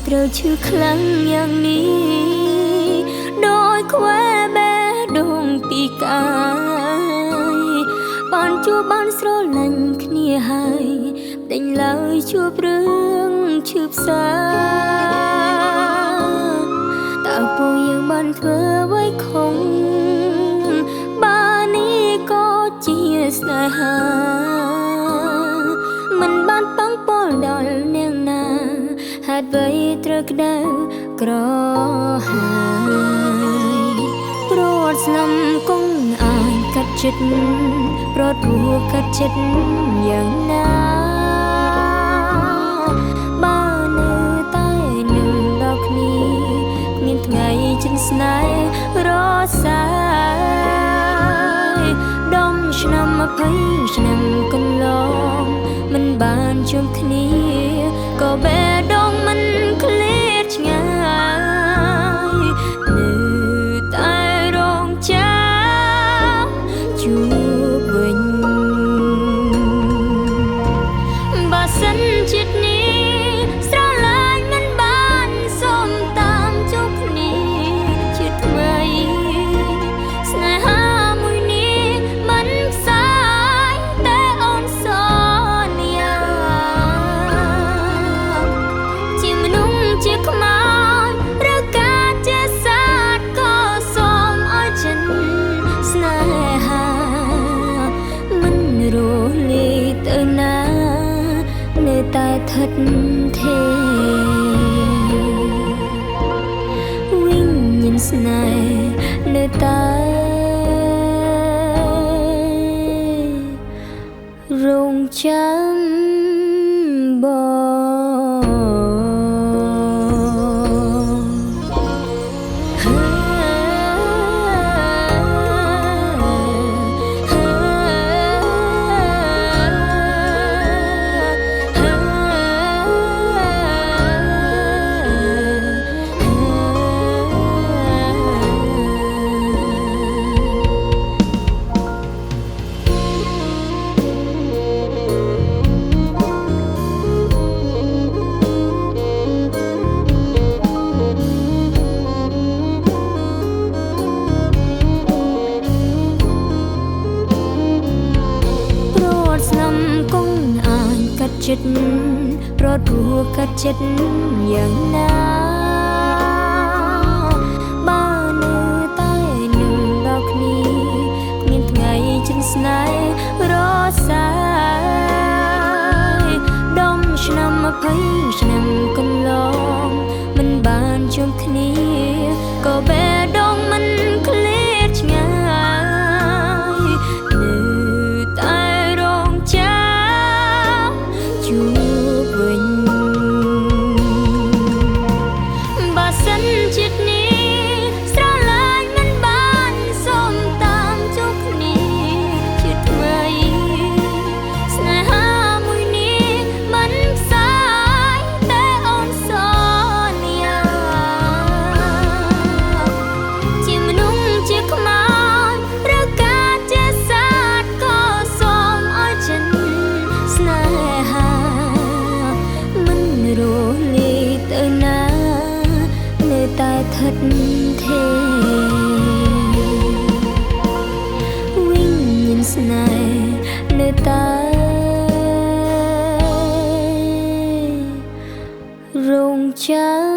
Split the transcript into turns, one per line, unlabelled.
ត្រូវឈឺខ្លាំងយ៉ាងនេះដោយខ្វែបែដងពីកាយបានជួបបានស្រឡាញ់គ្នាហើយដេញឡើយជួបរឿងឈឺផ្សាតើពួកយើងបានធ្វើអ្វីខុសបាននេះក៏ជាស្នេហាមិនបានប៉ងពលដល់នាងណាហេតុអ្វីត្រូវក្តៅក្រហាយព្រោះស្នំគង់អាចកាត់ចិត្តប្រត់រួកាត់ចិត្តយ៉ាងណាបើនៅតែនឹងដល់គ្នាគ្មានថ្ងៃចិនស្នេហ៍រសាយដងឆ្នាំ20ឆ្នាំកន្លងមិនបានជួបគ្នាក៏បេះដូងមិនឃ្លាតឆ្ងាយនៅតែរងចាំជួបវិញបើសិនជាតិនេះស្រឡាញ់មិនបានសូមតាមជួបគ្នាជាថ្មីស្នេហាមួយនេះមិនផ្សាយតែអូនសន្យាជាមនុស្សជាខ្មោចឬការជាសត្វក៏សូមឲ្យចិនស្នេហាមិនរលាយទៅណានៅតែថិតថេរវិញ្ញាណស្នេហ៍នៅតែរងចាំបងចិត្តប្រត់រួកាត់ចិត្តយ៉ាងណាបើនៅតែនឹងដល់គ្នាគ្មានថ្ងៃចិនស្នេហ៍រសាយដងឆ្នាំ20ឆ្នាំកន្លងមិនបានជួបគ្នាក៏បេះដូងមិនឃ្លាតឆ្ងាយនៅតែរងចាំជួបវិញបើសិនជាតិនេះស្រឡាញ់មិនបានសូមតាមជួបគ្នាជាថ្មីស្នេហាមួយនេះមិនផ្សាយតែអូនសន្យាជាមនុស្សជាខ្មោចឬការជាសត្វក៏សូមឲ្យចិនស្នេហាមិនរលាយទៅណានៅតែថិតថេរវិញ្ញាណស្នេហ៍នៅតែរងចាំ